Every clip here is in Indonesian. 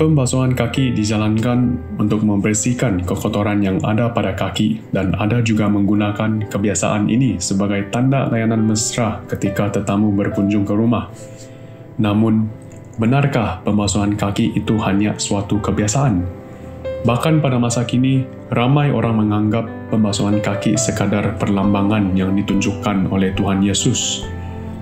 Pembasuhan kaki dijalankan untuk membersihkan kekotoran yang ada pada kaki dan ada juga menggunakan kebiasaan ini sebagai tanda layanan mesra ketika tetamu berkunjung ke rumah. Namun, benarkah pembasuhan kaki itu hanya suatu kebiasaan? Bahkan pada masa kini, ramai orang menganggap pembasuhan kaki sekadar perlambangan yang ditunjukkan oleh Tuhan Yesus.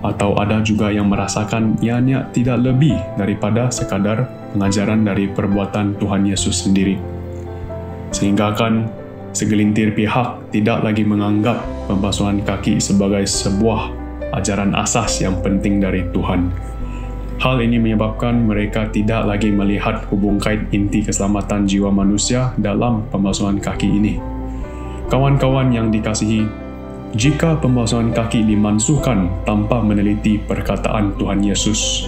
Atau ada juga yang merasakan ianya tidak lebih daripada sekadar pengajaran dari perbuatan Tuhan Yesus sendiri. Sehingga kan segelintir pihak tidak lagi menganggap pembasuhan kaki sebagai sebuah ajaran asas yang penting dari Tuhan. Hal ini menyebabkan mereka tidak lagi melihat hubung kait inti keselamatan jiwa manusia dalam pembasuhan kaki ini. Kawan-kawan yang dikasihi, jika pembasuhan kaki dimansuhkan tanpa meneliti perkataan Tuhan Yesus,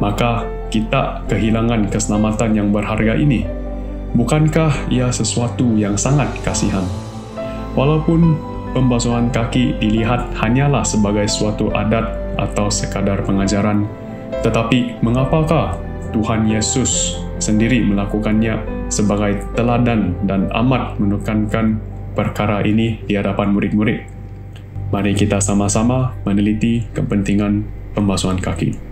maka kita kehilangan keselamatan yang berharga ini. Bukankah ia sesuatu yang sangat kasihan? Walaupun pembasuhan kaki dilihat hanyalah sebagai suatu adat atau sekadar pengajaran, tetapi mengapakah Tuhan Yesus sendiri melakukannya sebagai teladan dan amat menekankan perkara ini di hadapan murid-murid? Mari kita sama-sama meneliti kepentingan pembasuhan kaki.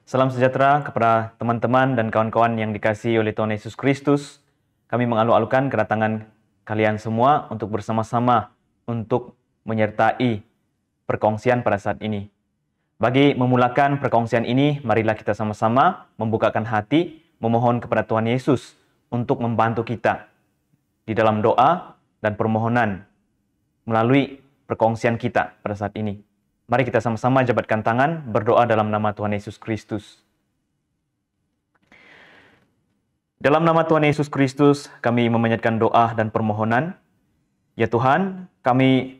Salam sejahtera kepada teman-teman dan kawan-kawan yang dikasihi oleh Tuhan Yesus Kristus. Kami mengalu-alukan kedatangan kalian semua untuk bersama-sama untuk menyertai perkongsian pada saat ini. Bagi memulakan perkongsian ini, marilah kita sama-sama membukakan hati, memohon kepada Tuhan Yesus untuk membantu kita di dalam doa dan permohonan melalui perkongsian kita pada saat ini. Mari kita sama-sama jabatkan tangan, berdoa dalam nama Tuhan Yesus Kristus. Dalam nama Tuhan Yesus Kristus, kami memanjatkan doa dan permohonan. Ya Tuhan, kami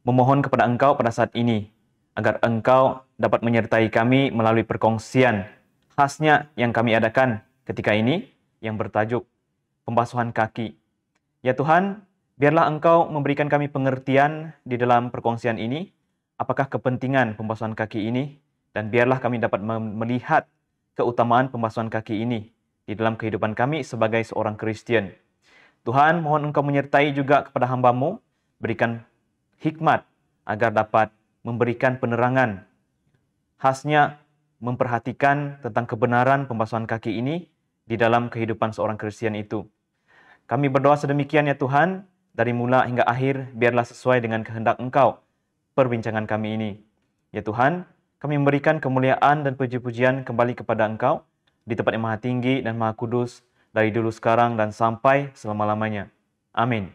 memohon kepada Engkau pada saat ini, agar Engkau dapat menyertai kami melalui perkongsian khasnya yang kami adakan ketika ini, yang bertajuk pembasuhan kaki. Ya Tuhan, biarlah Engkau memberikan kami pengertian di dalam perkongsian ini, apakah kepentingan pembasuhan kaki ini, dan biarlah kami dapat melihat keutamaan pembasuhan kaki ini di dalam kehidupan kami sebagai seorang Kristen. Tuhan, mohon Engkau menyertai juga kepada hamba-Mu, berikan hikmat agar dapat memberikan penerangan, khasnya memperhatikan tentang kebenaran pembasuhan kaki ini di dalam kehidupan seorang Kristen itu. Kami berdoa sedemikian ya Tuhan, dari mula hingga akhir, biarlah sesuai dengan kehendak Engkau perbincangan kami ini. Ya Tuhan, kami memberikan kemuliaan dan puji-pujian kembali kepada Engkau di tempat yang maha tinggi dan maha kudus dari dulu sekarang dan sampai selama-lamanya. Amin.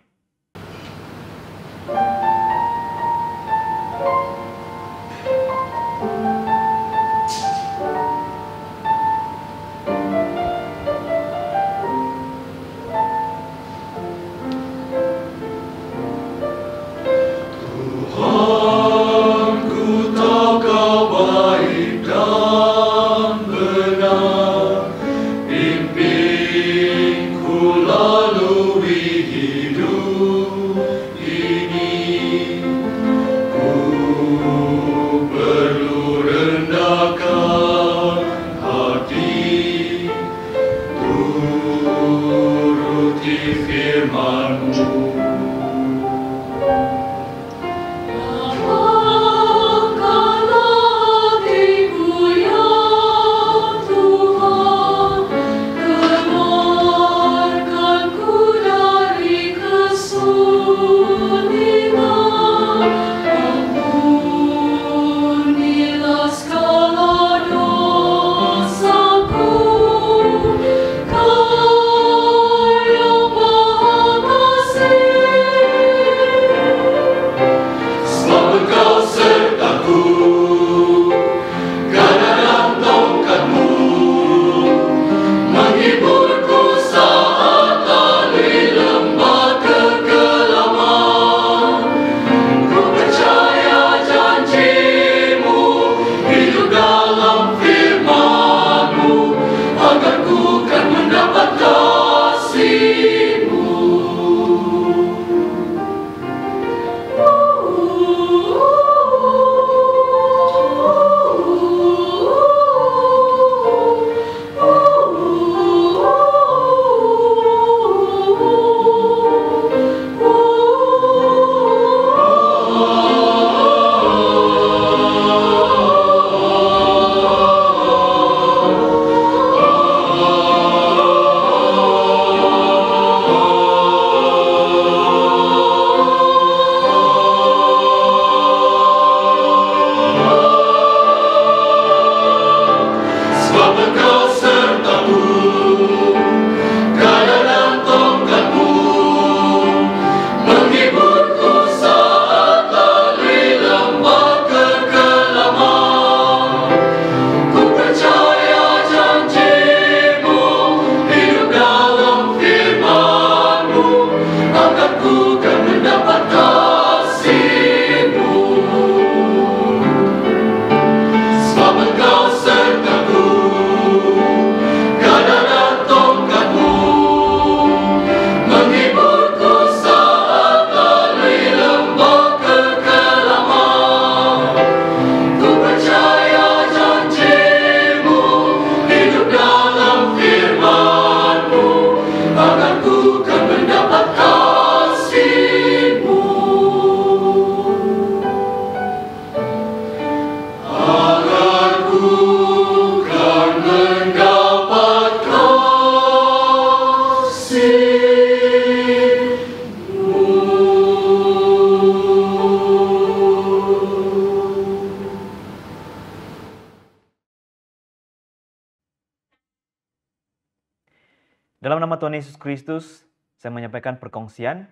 Dalam nama Tuhan Yesus Kristus, saya menyampaikan perkongsian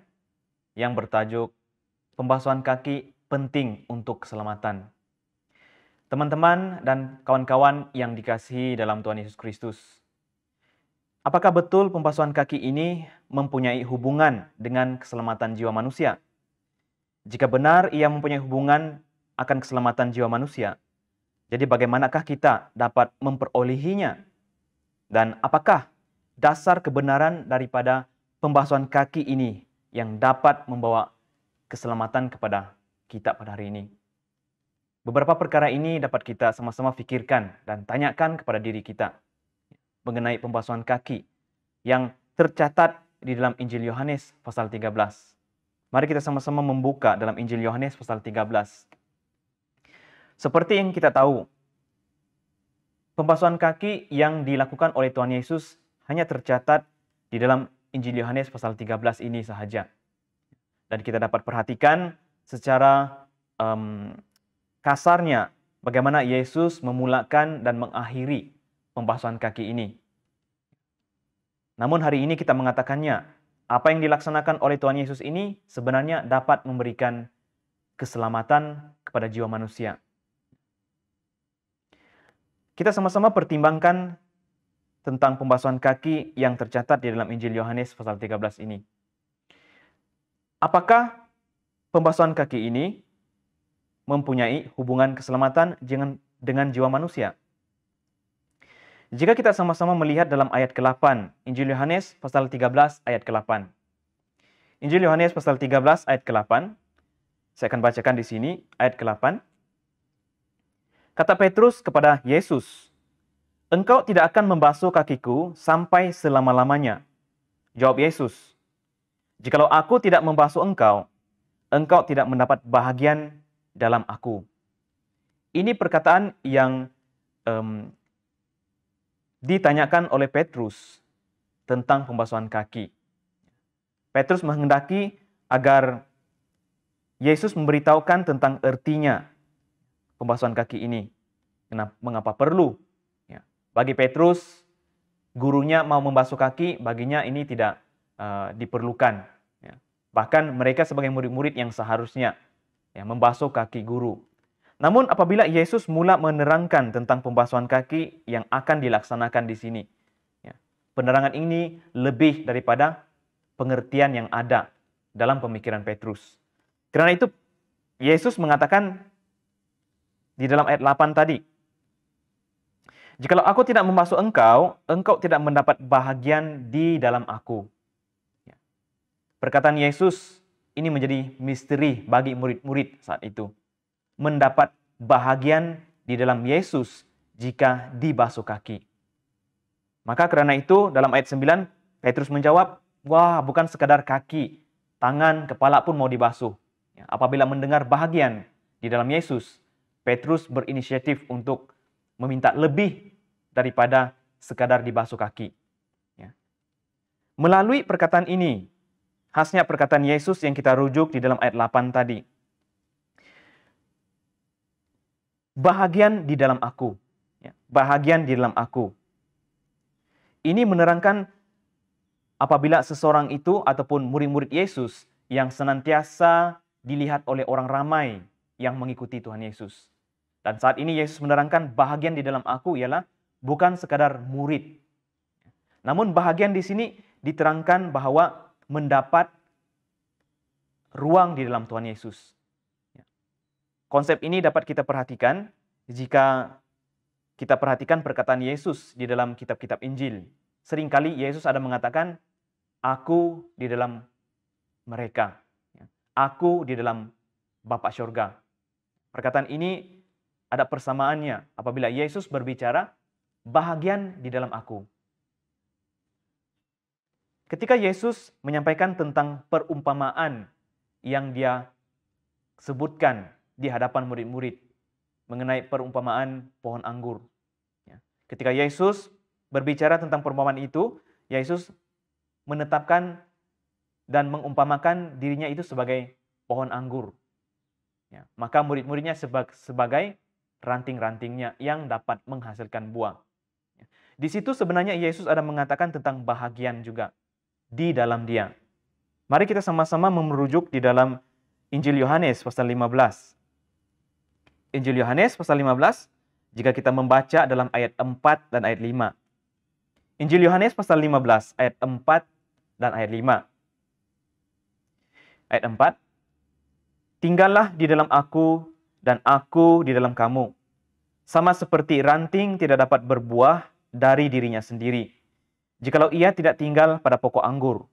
yang bertajuk pembasuhan kaki penting untuk keselamatan. Teman-teman dan kawan-kawan yang dikasihi dalam Tuhan Yesus Kristus, apakah betul pembasuhan kaki ini mempunyai hubungan dengan keselamatan jiwa manusia? Jika benar ia mempunyai hubungan akan keselamatan jiwa manusia, jadi bagaimanakah kita dapat memperolehinya? Dan apakah dasar kebenaran daripada pembasuhan kaki ini yang dapat membawa keselamatan kepada kita pada hari ini? Beberapa perkara ini dapat kita sama-sama pikirkan dan tanyakan kepada diri kita mengenai pembasuhan kaki yang tercatat di dalam Injil Yohanes pasal 13. Mari kita sama-sama membuka dalam Injil Yohanes pasal 13. Seperti yang kita tahu, pembasuhan kaki yang dilakukan oleh Tuhan Yesus hanya tercatat di dalam Injil Yohanes pasal 13 ini sahaja. Dan kita dapat perhatikan secara kasarnya bagaimana Yesus memulakan dan mengakhiri pembasuhan kaki ini. Namun hari ini kita mengatakannya, apa yang dilaksanakan oleh Tuhan Yesus ini sebenarnya dapat memberikan keselamatan kepada jiwa manusia. Kita sama-sama pertimbangkan tentang pembasuhan kaki yang tercatat di dalam Injil Yohanes pasal 13 ini. Apakah pembasuhan kaki ini mempunyai hubungan keselamatan dengan jiwa manusia? Jika kita sama-sama melihat dalam ayat ke-8, Injil Yohanes pasal 13 ayat ke-8. Injil Yohanes pasal 13 ayat ke-8. Saya akan bacakan di sini ayat ke-8. Kata Petrus kepada Yesus, "Engkau tidak akan membasuh kakiku sampai selama-lamanya." Jawab Yesus, "Jikalau aku tidak membasuh engkau, engkau tidak mendapat bahagian dalam aku." Ini perkataan yang ditanyakan oleh Petrus tentang pembasuhan kaki. Petrus menghendaki agar Yesus memberitahukan tentang artinya pembasuhan kaki ini. Mengapa perlu? Bagi Petrus, gurunya mau membasuh kaki, baginya ini tidak diperlukan. Bahkan mereka sebagai murid-murid yang seharusnya membasuh kaki guru. Namun apabila Yesus mula menerangkan tentang pembasuhan kaki yang akan dilaksanakan di sini, penerangan ini lebih daripada pengertian yang ada dalam pemikiran Petrus. Karena itu Yesus mengatakan di dalam ayat 8 tadi, "Jikalau aku tidak membasuh engkau, engkau tidak mendapat bahagian di dalam aku." Perkataan Yesus ini menjadi misteri bagi murid-murid saat itu. Mendapat bahagian di dalam Yesus jika dibasuh kaki. Maka karena itu dalam ayat 9, Petrus menjawab, "Wah, bukan sekadar kaki, tangan, kepala pun mau dibasuh." Apabila mendengar bahagian di dalam Yesus, Petrus berinisiatif untuk meminta lebih daripada sekadar dibasuh kaki. Melalui perkataan ini, khasnya perkataan Yesus yang kita rujuk di dalam ayat 8 tadi. Bahagian di dalam aku. Bahagian di dalam aku. Ini menerangkan apabila seseorang itu ataupun murid-murid Yesus yang senantiasa dilihat oleh orang ramai yang mengikuti Tuhan Yesus. Dan saat ini Yesus menerangkan bahagian di dalam aku ialah bukan sekadar murid. Namun bahagian di sini diterangkan bahwa mendapat ruang di dalam Tuhan Yesus. Konsep ini dapat kita perhatikan jika kita perhatikan perkataan Yesus di dalam kitab-kitab Injil. Seringkali Yesus ada mengatakan, "Aku di dalam mereka. Aku di dalam Bapa Syurga." Perkataan ini ada persamaannya apabila Yesus berbicara bahagian di dalam aku. Ketika Yesus menyampaikan tentang perumpamaan yang dia sebutkan di hadapan murid-murid mengenai perumpamaan pohon anggur. Ketika Yesus berbicara tentang perumpamaan itu, Yesus menetapkan dan mengumpamakan dirinya itu sebagai pohon anggur. Maka murid-muridnya sebagai ranting-rantingnya yang dapat menghasilkan buah. Di situ sebenarnya Yesus ada mengatakan tentang bahagian juga di dalam Dia. Mari kita sama-sama merujuk di dalam Injil Yohanes pasal 15. Injil Yohanes pasal 15, jika kita membaca dalam ayat 4 dan ayat 5. Injil Yohanes pasal 15, ayat 4 dan ayat 5. Ayat 4, tinggallah di dalam aku dan aku di dalam kamu. Sama seperti ranting tidak dapat berbuah dari dirinya sendiri, jikalau ia tidak tinggal pada pokok anggur.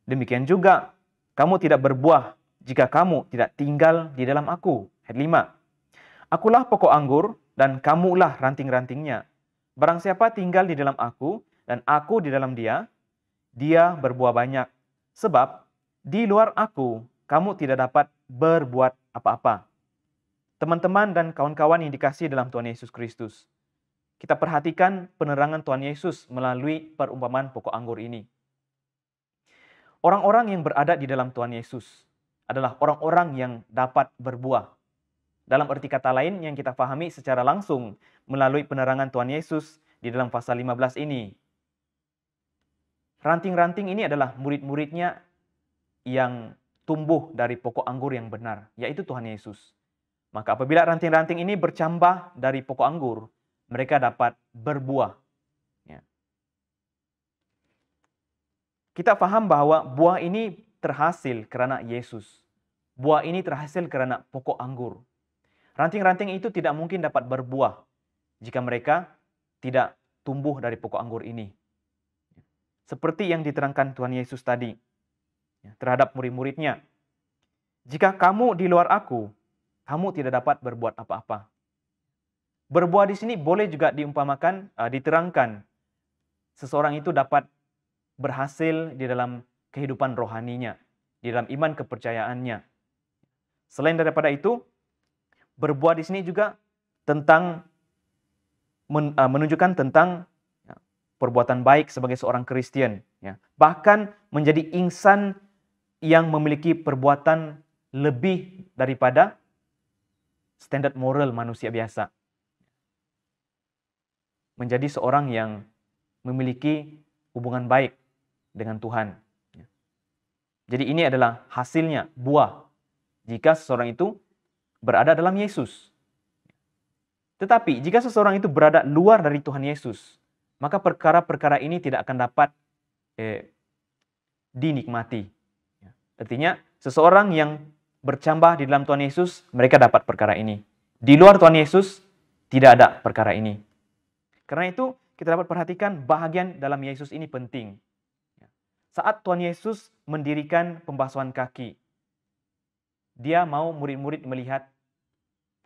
Demikian juga, kamu tidak berbuah jika kamu tidak tinggal di dalam aku. Ayat 5. Akulah pokok anggur dan kamulah ranting-rantingnya. Barang siapa tinggal di dalam aku dan aku di dalam dia, dia berbuah banyak. Sebab di luar aku, kamu tidak dapat berbuat apa-apa. Teman-teman dan kawan-kawan yang dikasihi dalam Tuhan Yesus Kristus, kita perhatikan penerangan Tuhan Yesus melalui perumpamaan pokok anggur ini. Orang-orang yang berada di dalam Tuhan Yesus adalah orang-orang yang dapat berbuah. Dalam arti kata lain yang kita pahami secara langsung melalui penerangan Tuhan Yesus di dalam pasal 15 ini. Ranting-ranting ini adalah murid-muridnya yang tumbuh dari pokok anggur yang benar, yaitu Tuhan Yesus. Maka apabila ranting-ranting ini bercambah dari pokok anggur, mereka dapat berbuah. Ya. Kita paham bahwa buah ini terhasil karena Yesus. Buah ini terhasil karena pokok anggur. Ranting-ranting itu tidak mungkin dapat berbuah jika mereka tidak tumbuh dari pokok anggur ini. Seperti yang diterangkan Tuhan Yesus tadi terhadap murid-muridnya. Jika kamu di luar aku, kamu tidak dapat berbuat apa-apa. Berbuah di sini boleh juga diumpamakan, diterangkan. Seseorang itu dapat berhasil di dalam kehidupan rohaninya, di dalam iman kepercayaannya. Selain daripada itu, berbuah di sini juga tentang menunjukkan tentang perbuatan baik sebagai seorang Kristen. Bahkan menjadi insan yang memiliki perbuatan lebih daripada standar moral manusia biasa. Menjadi seorang yang memiliki hubungan baik dengan Tuhan. Jadi ini adalah hasilnya, buah, jika seseorang itu berada dalam Yesus. Tetapi jika seseorang itu berada luar dari Tuhan Yesus, maka perkara-perkara ini tidak akan dapat dinikmati. Artinya seseorang yang bercambah di dalam Tuhan Yesus, mereka dapat perkara ini. Di luar Tuhan Yesus, tidak ada perkara ini. Karena itu, kita dapat perhatikan bahagian dalam Yesus ini penting. Saat Tuhan Yesus mendirikan pembasuhan kaki, Dia mau murid-murid melihat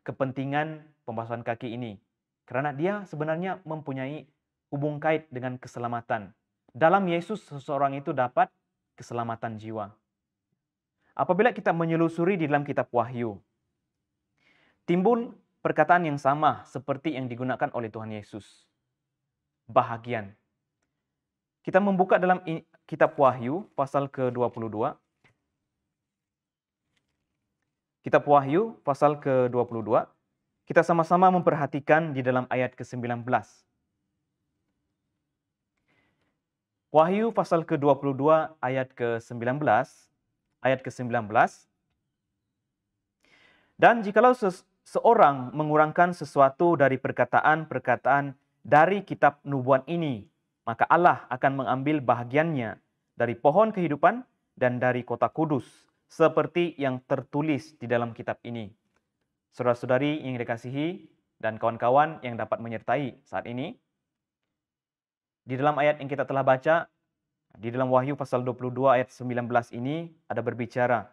kepentingan pembasuhan kaki ini. Karena Dia sebenarnya mempunyai hubung kait dengan keselamatan. Dalam Yesus, seseorang itu dapat keselamatan jiwa. Apabila kita menyelusuri di dalam kitab Wahyu, timbul perkataan yang sama seperti yang digunakan oleh Tuhan Yesus. Bahagian. Kita membuka dalam kitab Wahyu pasal ke-22. Kitab Wahyu pasal ke-22. Kita sama-sama memperhatikan di dalam ayat ke-19. Wahyu pasal ke-22 ayat ke-19. Ayat ke-19. Dan jikalau seorang mengurangkan sesuatu dari perkataan-perkataan dari kitab nubuat ini, maka Allah akan mengambil bahagiannya dari pohon kehidupan dan dari kota kudus, seperti yang tertulis di dalam kitab ini. Saudara-saudari yang dikasihi dan kawan-kawan yang dapat menyertai saat ini, di dalam ayat yang kita telah baca, di dalam Wahyu pasal 22 ayat 19 ini ada berbicara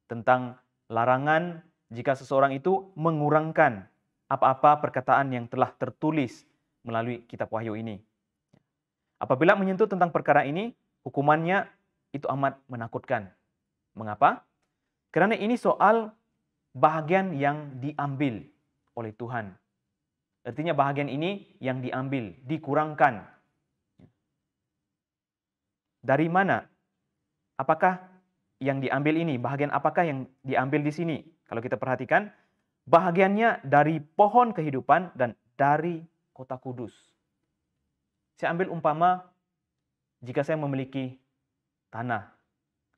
tentang larangan jika seseorang itu mengurangkan apa-apa perkataan yang telah tertulis melalui kitab Wahyu ini. Apabila menyentuh tentang perkara ini, hukumannya itu amat menakutkan. Mengapa? Karena ini soal bahagian yang diambil oleh Tuhan. Artinya bahagian ini yang diambil, dikurangkan. Dari mana? Apakah yang diambil ini? Bahagian apakah yang diambil di sini? Kalau kita perhatikan, bahagiannya dari pohon kehidupan dan dari kota kudus. Saya ambil umpama jika saya memiliki tanah.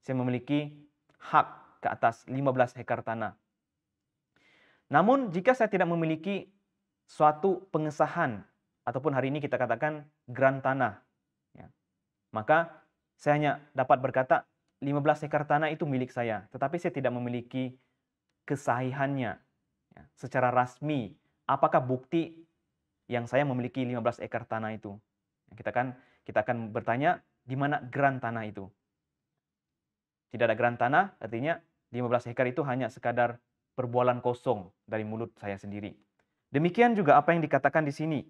Saya memiliki hak ke atas 15 hektar tanah. Namun jika saya tidak memiliki suatu pengesahan, ataupun hari ini kita katakan grant tanah, ya, maka saya hanya dapat berkata 15 hektar tanah itu milik saya, tetapi saya tidak memiliki kesahihannya, ya, secara rasmi. Apakah bukti yang saya memiliki 15 hektar tanah itu? Kita akan bertanya, di mana grant tanah itu? Tidak ada grant tanah, artinya 15 hektar itu hanya sekadar perbualan kosong dari mulut saya sendiri. Demikian juga apa yang dikatakan di sini.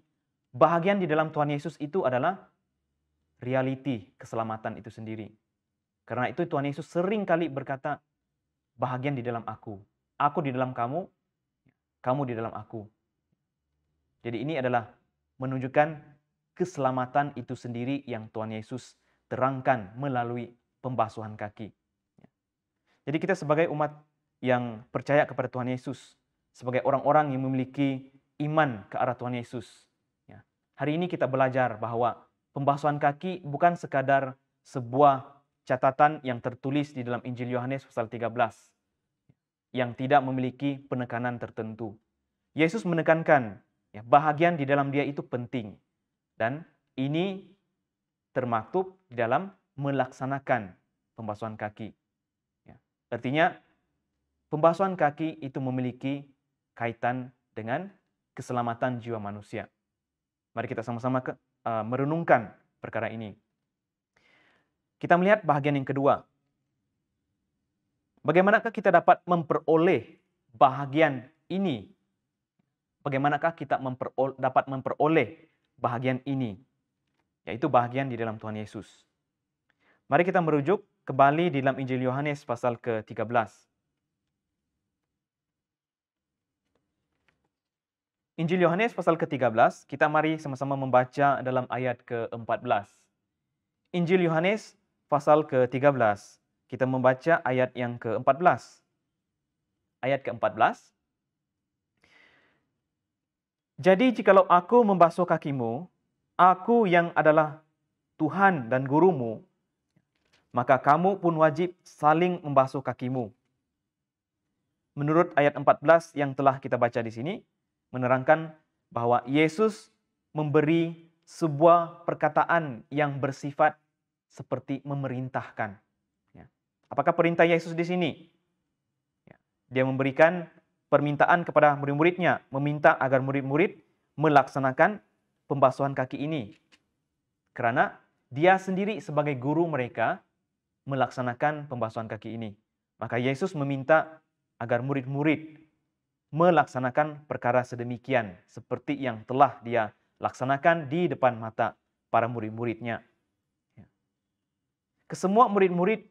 Bahagian di dalam Tuhan Yesus itu adalah realiti keselamatan itu sendiri. Karena itu Tuhan Yesus sering kali berkata, bahagian di dalam aku di dalam kamu, kamu di dalam aku. Jadi ini adalah menunjukkan keselamatan itu sendiri yang Tuhan Yesus terangkan melalui pembasuhan kaki. Jadi kita sebagai umat yang percaya kepada Tuhan Yesus, sebagai orang-orang yang memiliki iman ke arah Tuhan Yesus, ya, hari ini kita belajar bahwa pembasuhan kaki bukan sekadar sebuah catatan yang tertulis di dalam Injil Yohanes pasal 13 yang tidak memiliki penekanan tertentu. Yesus menekankan, ya, bahagian di dalam Dia itu penting, dan ini termaktub di dalam melaksanakan pembasuhan kaki. Ya, artinya pembasuhan kaki itu memiliki kaitan dengan keselamatan jiwa manusia. Mari kita sama-sama merenungkan perkara ini. Kita melihat bahagian yang kedua. Bagaimanakah kita dapat memperoleh bahagian ini? Bagaimanakah kita dapat memperoleh bahagian ini? Yaitu bahagian di dalam Tuhan Yesus. Mari kita merujuk kembali di dalam Injil Yohanes pasal ke-13. Injil Yohanes pasal ke-13, kita mari sama-sama membaca dalam ayat ke-14. Injil Yohanes pasal ke-13, kita membaca ayat yang ke-14. Ayat ke-14. Jadi jikalau aku membasuh kakimu, aku yang adalah Tuhan dan gurumu, maka kamu pun wajib saling membasuh kakimu. Menurut ayat 14 yang telah kita baca di sini, menerangkan bahwa Yesus memberi sebuah perkataan yang bersifat seperti memerintahkan. Ya. Apakah perintah Yesus di sini? Ya. Dia memberikan permintaan kepada murid-muridnya, meminta agar murid-murid melaksanakan pembasuhan kaki ini. Karena dia sendiri sebagai guru mereka melaksanakan pembasuhan kaki ini. Maka Yesus meminta agar murid-murid melaksanakan perkara sedemikian seperti yang telah dia laksanakan di depan mata para murid-muridnya. Kesemua murid-murid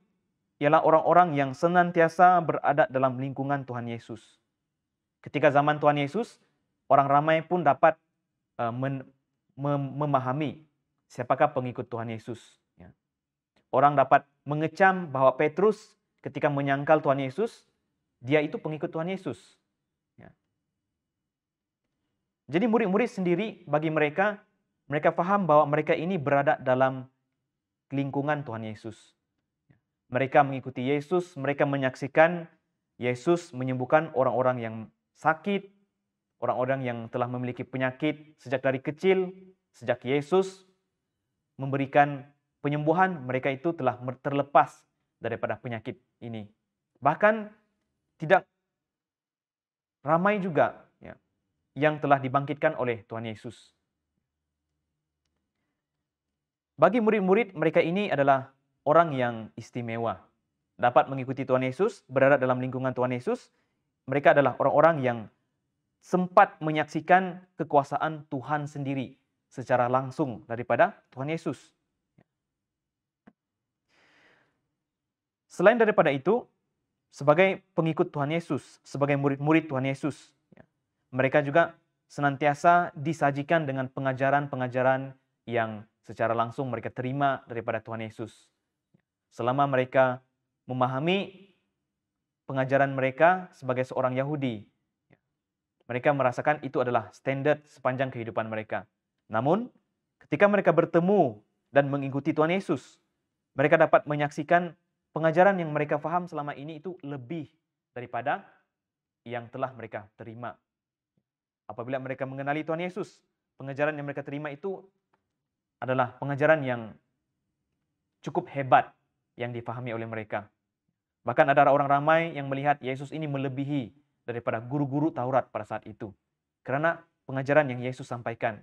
ialah orang-orang yang senantiasa berada dalam lingkungan Tuhan Yesus. Ketika zaman Tuhan Yesus, orang ramai pun dapat memahami siapakah pengikut Tuhan Yesus. Orang dapat mengecam bahwa Petrus ketika menyangkal Tuhan Yesus, dia itu pengikut Tuhan Yesus. Jadi murid-murid sendiri bagi mereka paham bahwa mereka ini berada dalam lingkungan Tuhan Yesus. Mereka mengikuti Yesus, mereka menyaksikan Yesus menyembuhkan orang-orang yang sakit, orang-orang yang telah memiliki penyakit sejak dari kecil. Sejak Yesus memberikan penyembuhan, mereka itu telah terlepas daripada penyakit ini. Bahkan tidak ramai juga yang telah dibangkitkan oleh Tuhan Yesus. Bagi murid-murid, mereka ini adalah orang yang istimewa. Dapat mengikuti Tuhan Yesus, berada dalam lingkungan Tuhan Yesus. Mereka adalah orang-orang yang sempat menyaksikan kekuasaan Tuhan sendiri secara langsung daripada Tuhan Yesus. Selain daripada itu, sebagai pengikut Tuhan Yesus, sebagai murid-murid Tuhan Yesus, mereka juga senantiasa disajikan dengan pengajaran-pengajaran yang secara langsung mereka terima daripada Tuhan Yesus. Selama mereka memahami pengajaran mereka sebagai seorang Yahudi, mereka merasakan itu adalah standar sepanjang kehidupan mereka. Namun, Ketika mereka bertemu dan mengikuti Tuhan Yesus, mereka dapat menyaksikan pengajaran yang mereka faham selama ini itu lebih daripada yang telah mereka terima. Apabila mereka mengenali Tuhan Yesus, pengajaran yang mereka terima itu adalah pengajaran yang cukup hebat yang dipahami oleh mereka. Bahkan ada orang ramai yang melihat Yesus ini melebihi daripada guru-guru Taurat pada saat itu. Karena pengajaran yang Yesus sampaikan.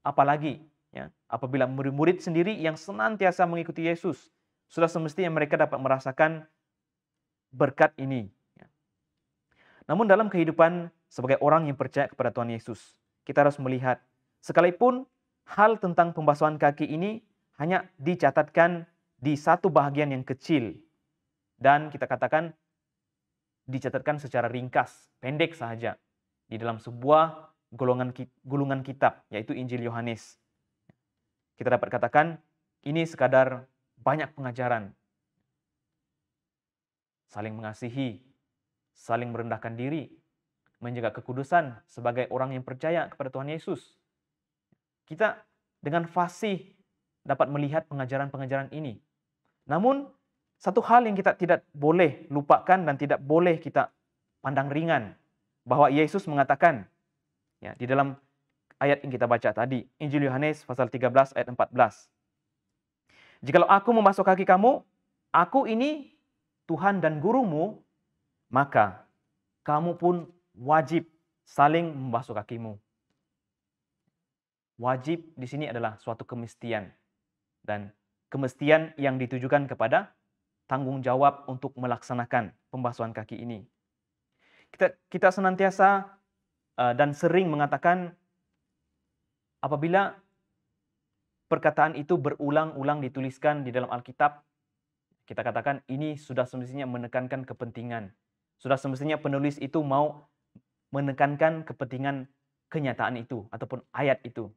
Apalagi ya, apabila murid-murid sendiri yang senantiasa mengikuti Yesus, sudah semestinya mereka dapat merasakan berkat ini. Namun dalam kehidupan sebagai orang yang percaya kepada Tuhan Yesus, kita harus melihat, sekalipun hal tentang pembasuhan kaki ini hanya dicatatkan di satu bahagian yang kecil, dan kita katakan dicatatkan secara ringkas, pendek saja, di dalam sebuah gulungan kitab, yaitu Injil Yohanes. Kita dapat katakan, ini sekadar banyak pengajaran, saling mengasihi, saling merendahkan diri, menjaga kekudusan sebagai orang yang percaya kepada Tuhan Yesus. Kita dengan fasih dapat melihat pengajaran-pengajaran ini. Namun, satu hal yang kita tidak boleh lupakan dan tidak boleh kita pandang ringan, bahwa Yesus mengatakan, ya, di dalam ayat yang kita baca tadi, Injil Yohanes pasal 13 ayat 14. Jikalau aku membasuh kaki kamu, aku ini Tuhan dan gurumu, maka kamu pun wajib saling membasuh kakimu. Wajib di sini adalah suatu kemestian, dan kemestian yang ditujukan kepada tanggung jawab untuk melaksanakan pembasuhan kaki ini. Kita senantiasa dan sering mengatakan, apabila perkataan itu berulang-ulang dituliskan di dalam Alkitab, kita katakan ini sudah semestinya menekankan kepentingan. Sudah semestinya penulis itu mau menekankan kepentingan kenyataan itu ataupun ayat itu.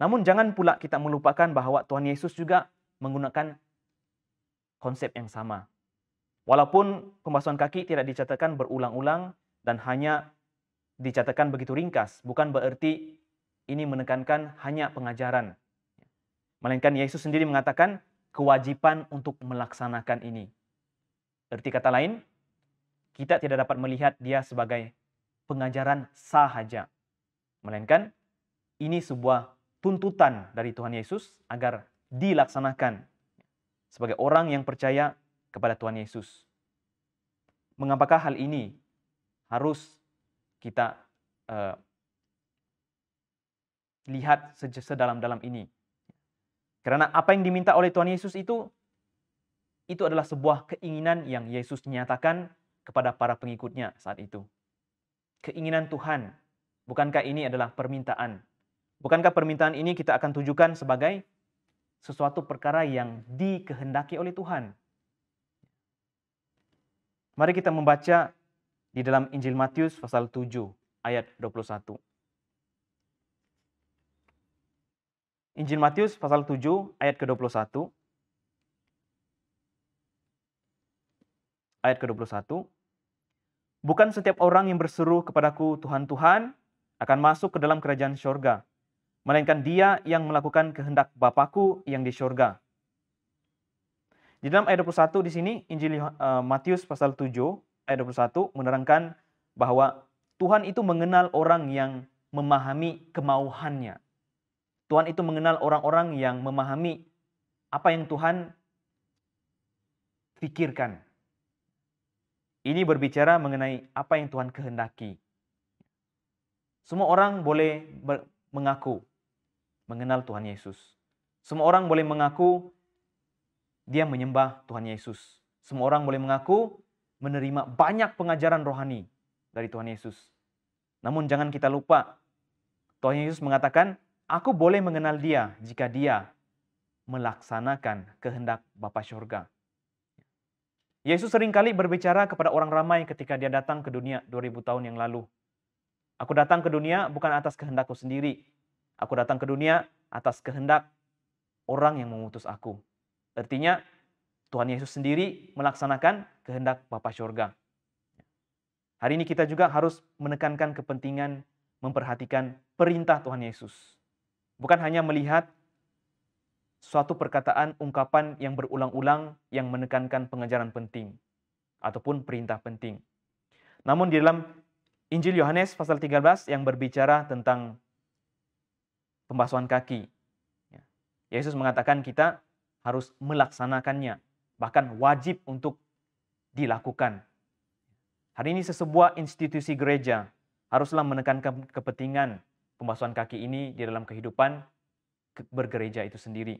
Namun jangan pula kita melupakan bahwa Tuhan Yesus juga menggunakan konsep yang sama. Walaupun pembasuhan kaki tidak dicatatkan berulang-ulang dan hanya dicatatkan begitu ringkas, bukan berarti ini menekankan hanya pengajaran. Melainkan Yesus sendiri mengatakan kewajiban untuk melaksanakan ini. Arti kata lain, kita tidak dapat melihat dia sebagai pengajaran sahaja. Melainkan ini sebuah tuntutan dari Tuhan Yesus agar dilaksanakan sebagai orang yang percaya kepada Tuhan Yesus. Mengapakah hal ini harus kita lihat sedalam-dalam ini? Karena apa yang diminta oleh Tuhan Yesus itu adalah sebuah keinginan yang Yesus nyatakan kepada para pengikutnya saat itu. Keinginan Tuhan, bukankah ini adalah permintaan? Bukankah permintaan ini kita akan tujukan sebagai sesuatu perkara yang dikehendaki oleh Tuhan? Mari kita membaca di dalam Injil Matius pasal 7 ayat 21. Injil Matius pasal 7 ayat ke-21. Ayat ke-21. Bukan setiap orang yang berseru kepadaku Tuhan, Tuhan akan masuk ke dalam kerajaan syurga, melainkan dia yang melakukan kehendak Bapa-Ku yang di syurga. Di dalam ayat 21 di sini, Injil Matius pasal 7 ayat 21 menerangkan bahwa Tuhan itu mengenal orang yang memahami kemauannya. Tuhan itu mengenal orang-orang yang memahami apa yang Tuhan pikirkan. Ini berbicara mengenai apa yang Tuhan kehendaki. Semua orang boleh mengaku mengenal Tuhan Yesus. Semua orang boleh mengaku dia menyembah Tuhan Yesus. Semua orang boleh mengaku menerima banyak pengajaran rohani dari Tuhan Yesus. Namun jangan kita lupa, Tuhan Yesus mengatakan, aku boleh mengenal dia jika dia melaksanakan kehendak Bapa Syurga. Yesus seringkali berbicara kepada orang ramai ketika dia datang ke dunia 2000 tahun yang lalu. Aku datang ke dunia bukan atas kehendakku sendiri. Aku datang ke dunia atas kehendak orang yang mengutus aku. Artinya, Tuhan Yesus sendiri melaksanakan kehendak Bapa Syurga. Hari ini kita juga harus menekankan kepentingan memperhatikan perintah Tuhan Yesus. bukan hanya melihat suatu perkataan, ungkapan yang berulang-ulang yang menekankan pengajaran penting ataupun perintah penting. Namun di dalam Injil Yohanes pasal 13 yang berbicara tentang pembasuhan kaki, Yesus mengatakan kita harus melaksanakannya, bahkan wajib untuk dilakukan. Hari ini sebuah institusi gereja haruslah menekankan kepentingan pembasuhan kaki ini di dalam kehidupan bergereja itu sendiri.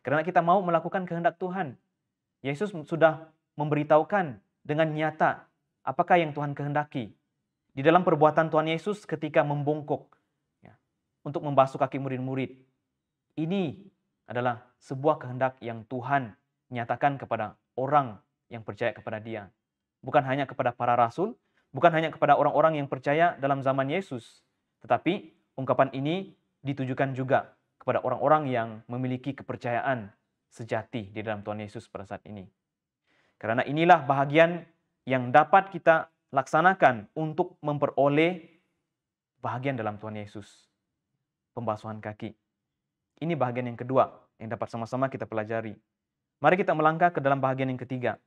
Karena kita mau melakukan kehendak Tuhan. Yesus sudah memberitahukan dengan nyata apakah yang Tuhan kehendaki. Di dalam perbuatan Tuhan Yesus ketika membungkuk untuk membasuh kaki murid-murid. Ini adalah sebuah kehendak yang Tuhan nyatakan kepada orang yang percaya kepada Dia. Bukan hanya kepada para rasul, bukan hanya kepada orang-orang yang percaya dalam zaman Yesus. Tetapi ungkapan ini ditujukan juga kepada orang-orang yang memiliki kepercayaan sejati di dalam Tuhan Yesus pada saat ini. Karena inilah bahagian yang dapat kita laksanakan untuk memperoleh bahagian dalam Tuhan Yesus. Pembasuhan kaki. Ini bahagian yang kedua yang dapat sama-sama kita pelajari. Mari kita melangkah ke dalam bahagian yang ketiga.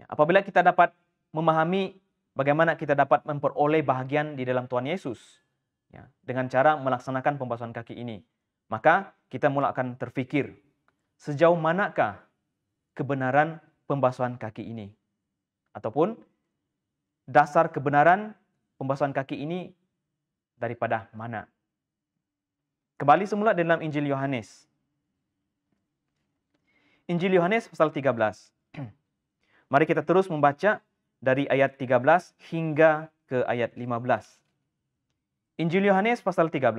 Apabila kita dapat memahami bagaimana kita dapat memperoleh bahagian di dalam Tuhan Yesus, dengan cara melaksanakan pembasuhan kaki ini, maka kita mulai akan terfikir, sejauh manakah kebenaran pembasuhan kaki ini? Ataupun dasar kebenaran pembasuhan kaki ini daripada mana? Kembali semula dalam Injil Yohanes. Injil Yohanes pasal 13. Mari kita terus membaca dari ayat 13 hingga ke ayat 15. Injil Yohanes pasal 13,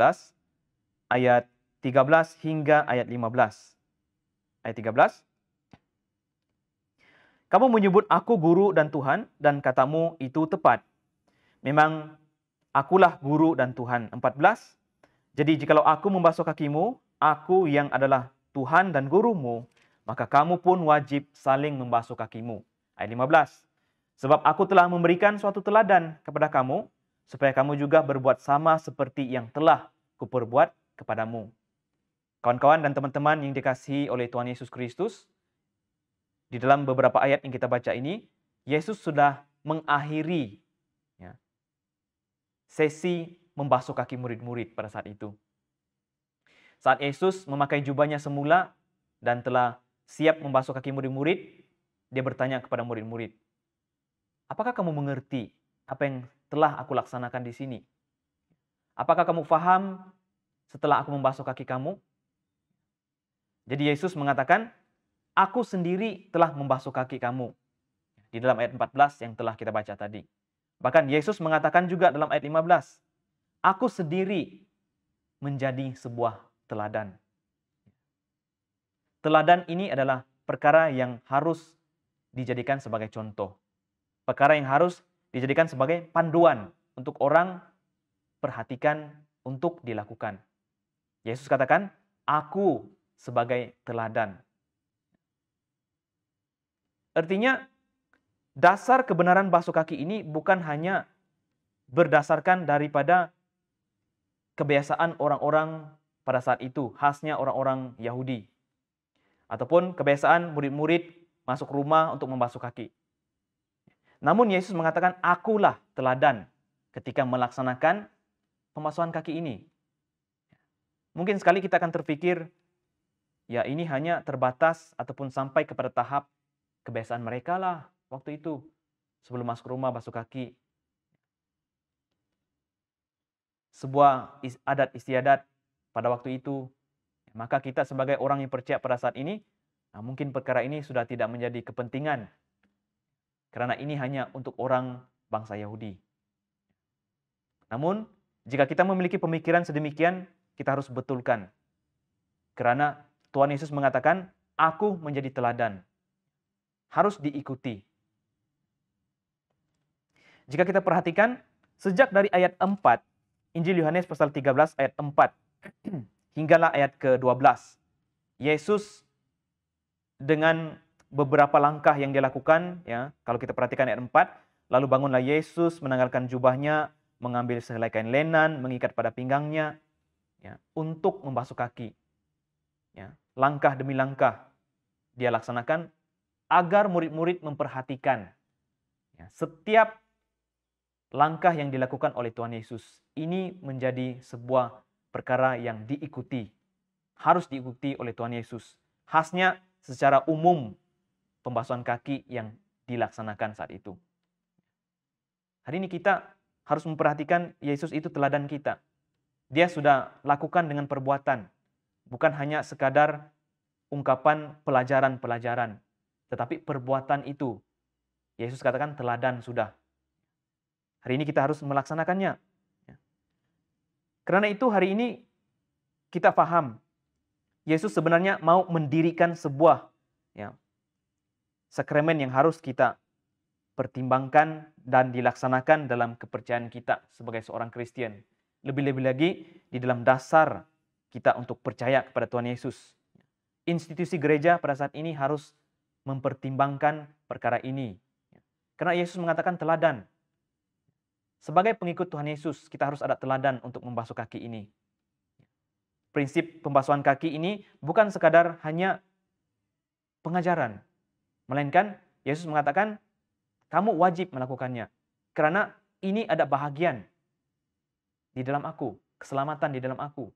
ayat 13 hingga ayat 15. Ayat 13. Kamu menyebut aku guru dan Tuhan, dan katamu itu tepat. Memang akulah guru dan Tuhan. 14. Jadi jikalau aku membasuh kakimu, aku yang adalah Tuhan dan gurumu, maka kamu pun wajib saling membasuh kakimu. Ayat 15. Sebab aku telah memberikan suatu teladan kepada kamu, supaya kamu juga berbuat sama seperti yang telah kuperbuat kepadamu. Kawan-kawan dan teman-teman yang dikasihi oleh Tuhan Yesus Kristus, di dalam beberapa ayat yang kita baca ini, Yesus sudah mengakhiri sesi membasuh kaki murid-murid pada saat itu. Saat Yesus memakai jubahnya semula dan telah siap membasuh kaki murid-murid, dia bertanya kepada murid-murid, apakah kamu mengerti apa yang telah aku laksanakan di sini? Apakah kamu faham setelah aku membasuh kaki kamu? Jadi Yesus mengatakan, aku sendiri telah membasuh kaki kamu. Di dalam ayat 14 yang telah kita baca tadi. Bahkan Yesus mengatakan juga dalam ayat 15, aku sendiri menjadi sebuah teladan. Teladan ini adalah perkara yang harus dijadikan sebagai contoh. Perkara yang harus dijadikan sebagai panduan untuk orang perhatikan untuk dilakukan. Yesus katakan, aku sebagai teladan. Artinya, dasar kebenaran basuh kaki ini bukan hanya berdasarkan daripada kebiasaan orang-orang pada saat itu, khasnya orang-orang Yahudi. Ataupun kebiasaan murid-murid masuk rumah untuk membasuh kaki. Namun Yesus mengatakan, akulah teladan ketika melaksanakan pembasuhan kaki ini. Mungkin sekali kita akan terpikir, ya ini hanya terbatas ataupun sampai kepada tahap kebiasaan mereka lah waktu itu. Sebelum masuk rumah basuh kaki. Sebuah adat istiadat pada waktu itu. Maka kita sebagai orang yang percaya pada saat ini, mungkin perkara ini sudah tidak menjadi kepentingan. Karena ini hanya untuk orang bangsa Yahudi. Namun, jika kita memiliki pemikiran sedemikian, kita harus betulkan. Karena Tuhan Yesus mengatakan, aku menjadi teladan. Harus diikuti. Jika kita perhatikan, sejak dari ayat 4, Injil Yohanes pasal 13 ayat 4, hinggalah ayat ke-12, Yesus dengan beberapa langkah yang dia lakukan, ya, kalau kita perhatikan ayat 4, lalu bangunlah Yesus menanggalkan jubahnya, mengambil sehelai kain lenan, mengikat pada pinggangnya. untuk membasuh kaki. Langkah demi langkah dia laksanakan agar murid-murid memperhatikan setiap langkah yang dilakukan oleh Tuhan Yesus. Ini menjadi sebuah perkara yang diikuti, harus diikuti oleh Tuhan Yesus. Khasnya secara umum pembasuhan kaki yang dilaksanakan saat itu. Hari ini kita harus memperhatikan Yesus itu teladan kita. Dia sudah lakukan dengan perbuatan, bukan hanya sekadar ungkapan pelajaran-pelajaran, tetapi perbuatan itu. Yesus katakan teladan sudah. Hari ini kita harus melaksanakannya. Karena itu hari ini kita paham, Yesus sebenarnya mau mendirikan sebuah sakramen yang harus kita pertimbangkan dan dilaksanakan dalam kepercayaan kita sebagai seorang Kristen. Lebih-lebih lagi di dalam dasar kita untuk percaya kepada Tuhan Yesus. Institusi gereja pada saat ini harus mempertimbangkan perkara ini. Karena Yesus mengatakan teladan. Sebagai pengikut Tuhan Yesus, kita harus ada teladan untuk membasuh kaki ini. Prinsip pembasuhan kaki ini bukan sekadar hanya pengajaran, melainkan Yesus mengatakan, kamu wajib melakukannya. Karena ini ada bahagian di dalam aku, keselamatan di dalam aku.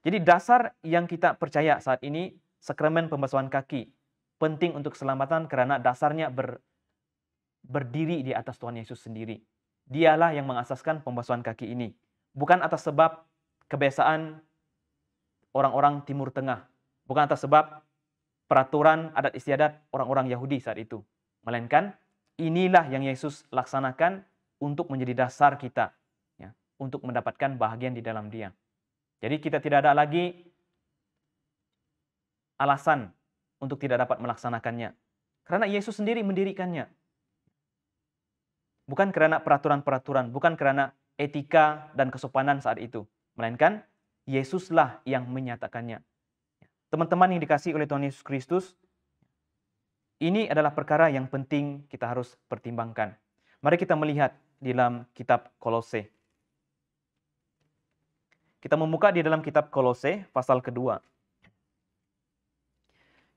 Jadi dasar yang kita percaya saat ini, sakramen pembasuhan kaki, penting untuk keselamatan karena dasarnya berdiri di atas Tuhan Yesus sendiri. Dialah yang mengasaskan pembasuhan kaki ini. Bukan atas sebab kebiasaan orang-orang Timur Tengah. Bukan atas sebab peraturan adat istiadat orang-orang Yahudi saat itu. Melainkan inilah yang Yesus laksanakan untuk menjadi dasar kita. Untuk mendapatkan bahagian di dalam Dia. Jadi kita tidak ada lagi alasan untuk tidak dapat melaksanakannya. Karena Yesus sendiri mendirikannya. Bukan karena peraturan-peraturan, bukan karena etika dan kesopanan saat itu. Melainkan Yesuslah yang menyatakannya. Teman-teman yang dikasihi oleh Tuhan Yesus Kristus, ini adalah perkara yang penting kita harus pertimbangkan. Mari kita melihat di dalam kitab Kolose. Kita membuka di dalam kitab Kolose pasal kedua.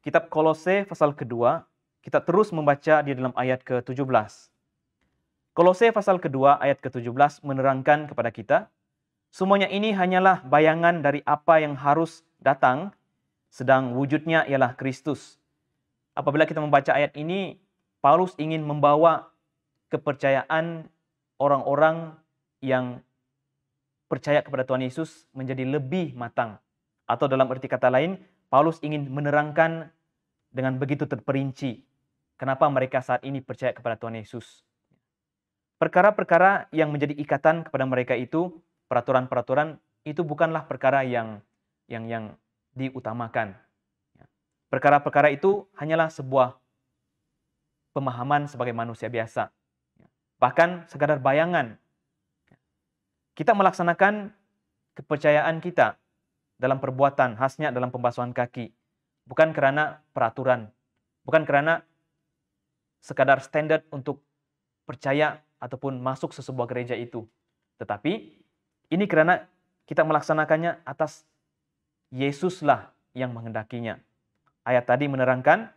Kitab Kolose pasal kedua, kita terus membaca di dalam ayat ke-17. Kolose pasal kedua ayat ke-17 menerangkan kepada kita, semuanya ini hanyalah bayangan dari apa yang harus datang, sedang wujudnya ialah Kristus. Apabila kita membaca ayat ini, Paulus ingin membawa kepercayaan orang-orang yang percaya kepada Tuhan Yesus menjadi lebih matang. Atau dalam arti kata lain, Paulus ingin menerangkan dengan begitu terperinci kenapa mereka saat ini percaya kepada Tuhan Yesus. Perkara-perkara yang menjadi ikatan kepada mereka itu, peraturan-peraturan itu bukanlah perkara yang diutamakan. Perkara-perkara itu hanyalah sebuah pemahaman sebagai manusia biasa. Bahkan sekadar bayangan. Kita melaksanakan kepercayaan kita dalam perbuatan, khasnya dalam pembasuhan kaki. Bukan karena peraturan. Bukan karena sekadar standar untuk percaya ataupun masuk ke sebuah gereja itu. Tetapi ini karena kita melaksanakannya atas Yesuslah yang menghendakinya. Ayat tadi menerangkan,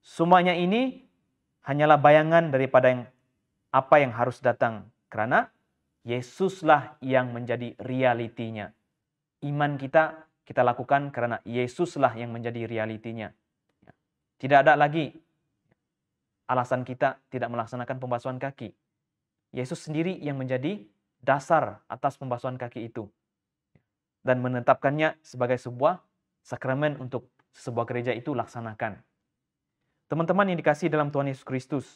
semuanya ini hanyalah bayangan daripada apa yang harus datang. Karena Yesuslah yang menjadi realitinya. Iman kita lakukan karena Yesuslah yang menjadi realitinya. Tidak ada lagi alasan kita tidak melaksanakan pembasuhan kaki. Yesus sendiri yang menjadi dasar atas pembasuhan kaki itu. Dan menetapkannya sebagai sebuah sakramen untuk sebuah gereja itu laksanakan. Teman-teman yang dikasihi dalam Tuhan Yesus Kristus.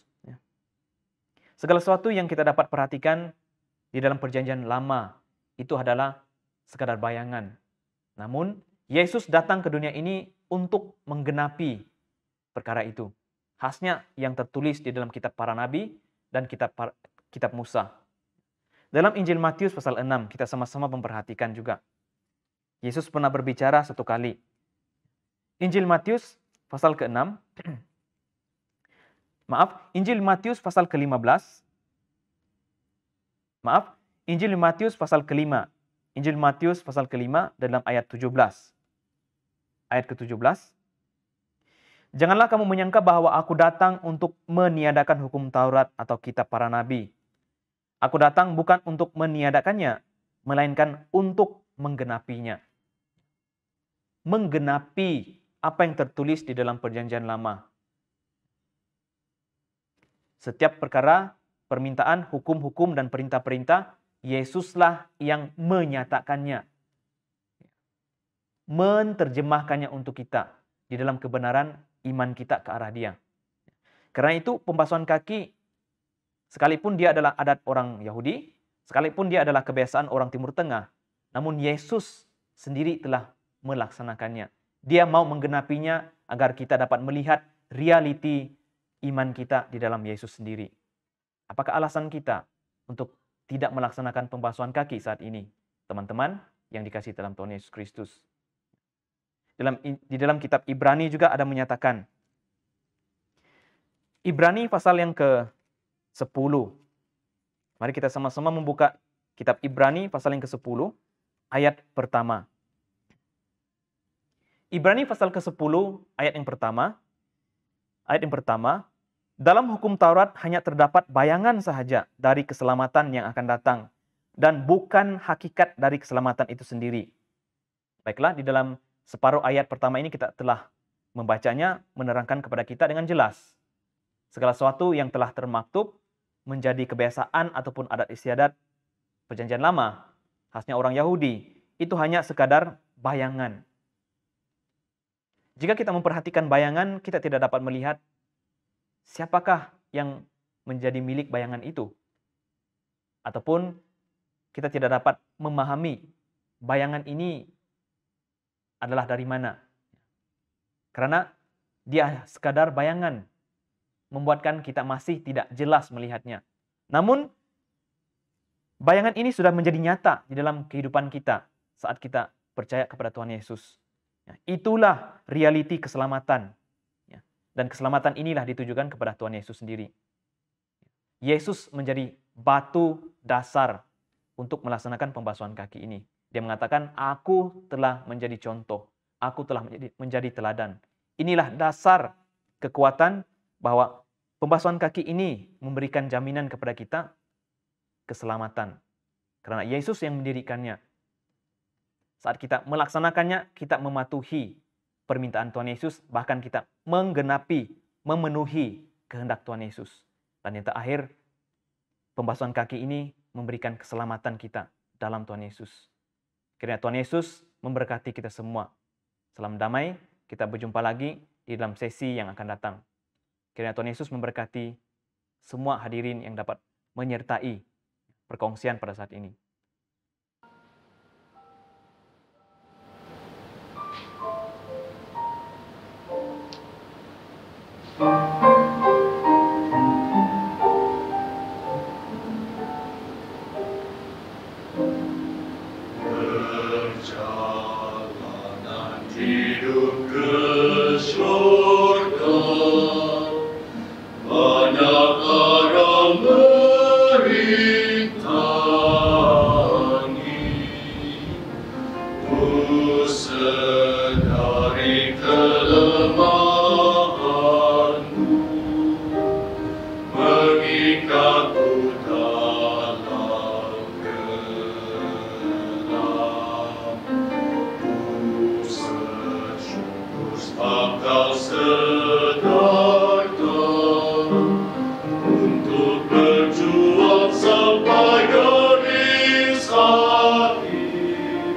Segala sesuatu yang kita dapat perhatikan di dalam perjanjian lama itu adalah sekadar bayangan. Namun, Yesus datang ke dunia ini untuk menggenapi perkara itu. Khasnya yang tertulis di dalam kitab para nabi dan kitab Musa. Dalam Injil Matius pasal 6, kita sama-sama memperhatikan juga. Yesus pernah berbicara satu kali. Injil Matius pasal ke-6. Injil Matius pasal ke-15. Injil Matius pasal ke-5 Injil Matius pasal ke-5 dalam ayat 17. Ayat ke-17. Janganlah kamu menyangka bahwa aku datang untuk meniadakan hukum Taurat atau kitab para nabi. Aku datang bukan untuk meniadakannya, melainkan untuk menggenapinya. Menggenapi apa yang tertulis di dalam Perjanjian Lama. Setiap perkara, permintaan, hukum-hukum, dan perintah-perintah, Yesuslah yang menyatakannya. Menerjemahkannya untuk kita di dalam kebenaran iman kita ke arah Dia. Karena itu pembasuhan kaki, sekalipun dia adalah adat orang Yahudi, sekalipun dia adalah kebiasaan orang Timur Tengah, namun Yesus sendiri telah melaksanakannya. Dia mau menggenapinya agar kita dapat melihat realiti iman kita di dalam Yesus sendiri. Apakah alasan kita untuk tidak melaksanakan pembasuhan kaki saat ini, teman-teman yang dikasihi dalam Tuhan Yesus Kristus? Di dalam kitab Ibrani juga ada menyatakan. Ibrani pasal yang ke-10. Mari kita sama-sama membuka kitab Ibrani pasal yang ke-10, ayat pertama. Ibrani pasal ke-10, ayat yang pertama. Ayat yang pertama, dalam hukum Taurat hanya terdapat bayangan sahaja dari keselamatan yang akan datang, dan bukan hakikat dari keselamatan itu sendiri. Baiklah, di dalam separuh ayat pertama ini kita telah membacanya, menerangkan kepada kita dengan jelas. Segala sesuatu yang telah termaktub menjadi kebiasaan ataupun adat istiadat Perjanjian Lama, khasnya orang Yahudi, itu hanya sekadar bayangan. Jika kita memperhatikan bayangan, kita tidak dapat melihat siapakah yang menjadi milik bayangan itu. Ataupun kita tidak dapat memahami bayangan ini adalah dari mana. Karena dia sekadar bayangan, membuatkan kita masih tidak jelas melihatnya. Namun, bayangan ini sudah menjadi nyata di dalam kehidupan kita saat kita percaya kepada Tuhan Yesus. Itulah realiti keselamatan. Dan keselamatan inilah ditujukan kepada Tuhan Yesus sendiri. Yesus menjadi batu dasar untuk melaksanakan pembasuhan kaki ini. Dia mengatakan, aku telah menjadi contoh. Aku telah menjadi teladan. Inilah dasar kekuatan bahwa pembasuhan kaki ini memberikan jaminan kepada kita keselamatan. Karena Yesus yang mendirikannya. Saat kita melaksanakannya, kita mematuhi permintaan Tuhan Yesus, bahkan kita menggenapi, memenuhi kehendak Tuhan Yesus. Dan yang terakhir, pembasuhan kaki ini memberikan keselamatan kita dalam Tuhan Yesus. Kiranya Tuhan Yesus memberkati kita semua. Salam damai, kita berjumpa lagi di dalam sesi yang akan datang. Kiranya Tuhan Yesus memberkati semua hadirin yang dapat menyertai perkongsian pada saat ini. Perjalanan hidup ke surga, banyak orang merintangi. Ku sadari kelemahanku, mengikatku dalam gelap. Ku sejujur bakal sedarkan untuk berjuang sampai garis akhir,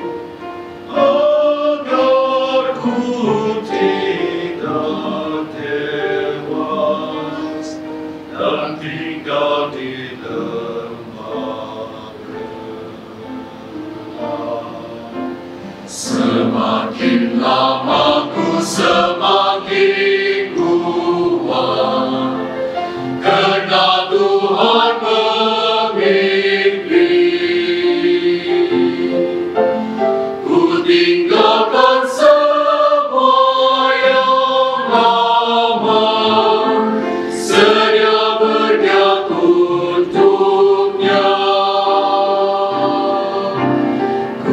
agar ku tidak tewas dan tinggal di lembah gelap. Semakin lama ku semakin kuat, karena Tuhan memimpin. Ku tinggalkan semua yang lama, sedia berdiam untuknya. Ku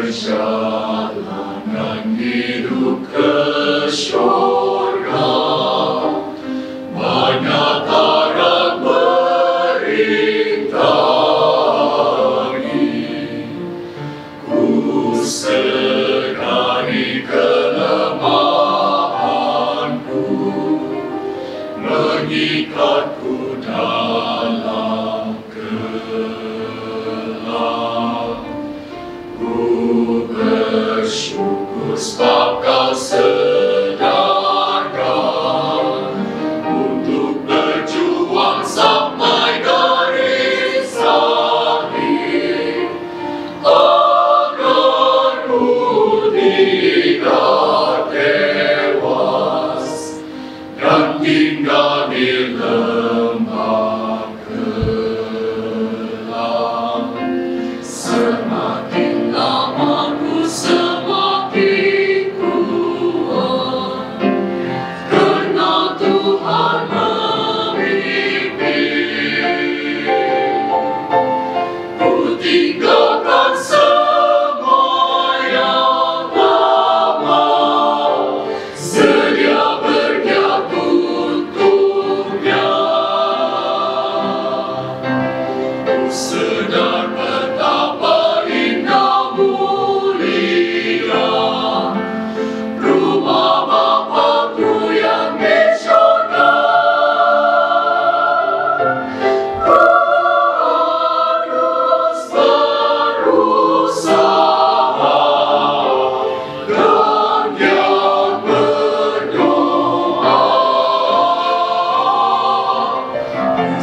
perjalanan hidup ke syurga, banyak taraf merintangi. Ku sedari kelemahanku, mengikatku dalam gelap. Ku bersyukur sebab Kau sedarkan untuk berjuang sampai garis akhir, agar ku tidak tewas dan tinggal di lembah gelap. Semakin lama ku semakin kuat, karena Tuhan memimpin. Ku tinggalkan semua yang lama, sedia berdiam untuknya. Ku sedar betapa indah mulia rumah Bapa-Ku yang di syurga. Ku harus berusaha dan diam berdoa.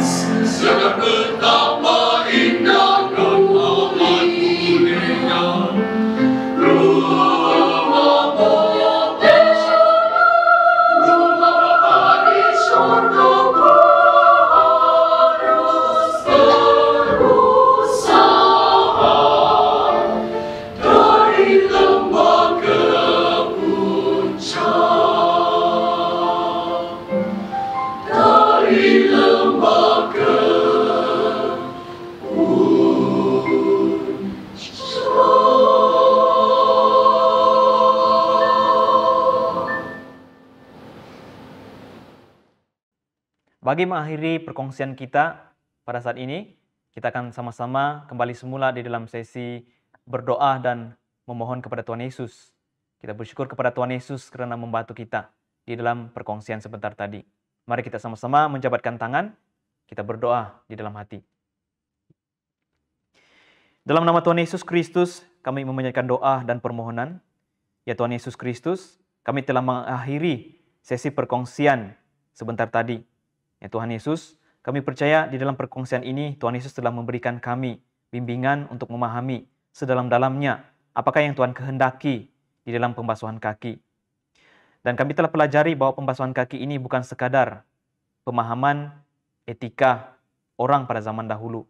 Sedar betapa indah dan amat mulia rumah Bapa di syurga. Ku harus berusaha dari lembah ke puncak, dari lembah ke Bagi mengakhiri perkongsian kita pada saat ini, kita akan sama-sama kembali semula di dalam sesi berdoa dan memohon kepada Tuhan Yesus. Kita bersyukur kepada Tuhan Yesus karena membantu kita di dalam perkongsian sebentar tadi. Mari kita sama-sama menjabatkan tangan, kita berdoa di dalam hati. Dalam nama Tuhan Yesus Kristus, kami memanjatkan doa dan permohonan. Ya Tuhan Yesus Kristus, kami telah mengakhiri sesi perkongsian sebentar tadi. Ya Tuhan Yesus, kami percaya di dalam perkongsian ini Tuhan Yesus telah memberikan kami bimbingan untuk memahami sedalam-dalamnya apakah yang Tuhan kehendaki di dalam pembasuhan kaki. Dan kami telah pelajari bahwa pembasuhan kaki ini bukan sekadar pemahaman etika orang pada zaman dahulu.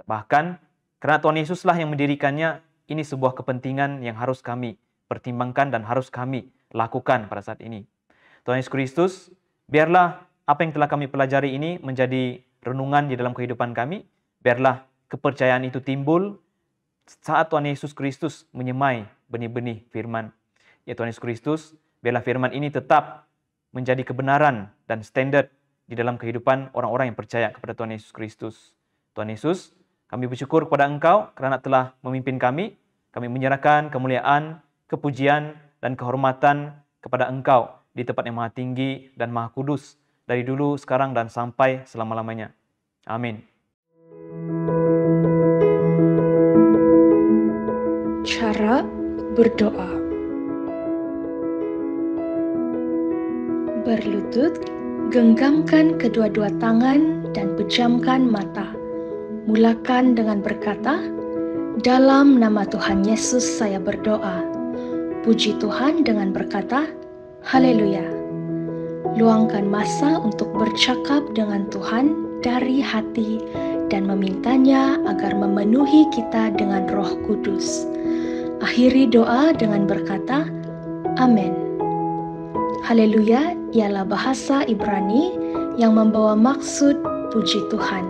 Bahkan karena Tuhan Yesuslah yang mendirikannya, ini sebuah kepentingan yang harus kami pertimbangkan dan harus kami lakukan pada saat ini. Tuhan Yesus Kristus, biarlah apa yang telah kami pelajari ini menjadi renungan di dalam kehidupan kami. Biarlah kepercayaan itu timbul saat Tuhan Yesus Kristus menyemai benih-benih firman. Ya Tuhan Yesus Kristus, biarlah firman ini tetap menjadi kebenaran dan standar di dalam kehidupan orang-orang yang percaya kepada Tuhan Yesus Kristus. Tuhan Yesus, kami bersyukur kepada Engkau karena telah memimpin kami. Kami menyerahkan kemuliaan, kepujian, dan kehormatan kepada Engkau di tempat yang maha tinggi dan maha kudus, dari dulu, sekarang, dan sampai selama-lamanya. Amin. Cara berdoa. Berlutut, genggamkan kedua-dua tangan dan pejamkan mata. Mulakan dengan berkata, "Dalam nama Tuhan Yesus saya berdoa." Puji Tuhan dengan berkata, "Haleluya." Luangkan masa untuk bercakap dengan Tuhan dari hati dan memintanya agar memenuhi kita dengan Roh Kudus. Akhiri doa dengan berkata, Amin. Haleluya ialah bahasa Ibrani yang membawa maksud puji Tuhan.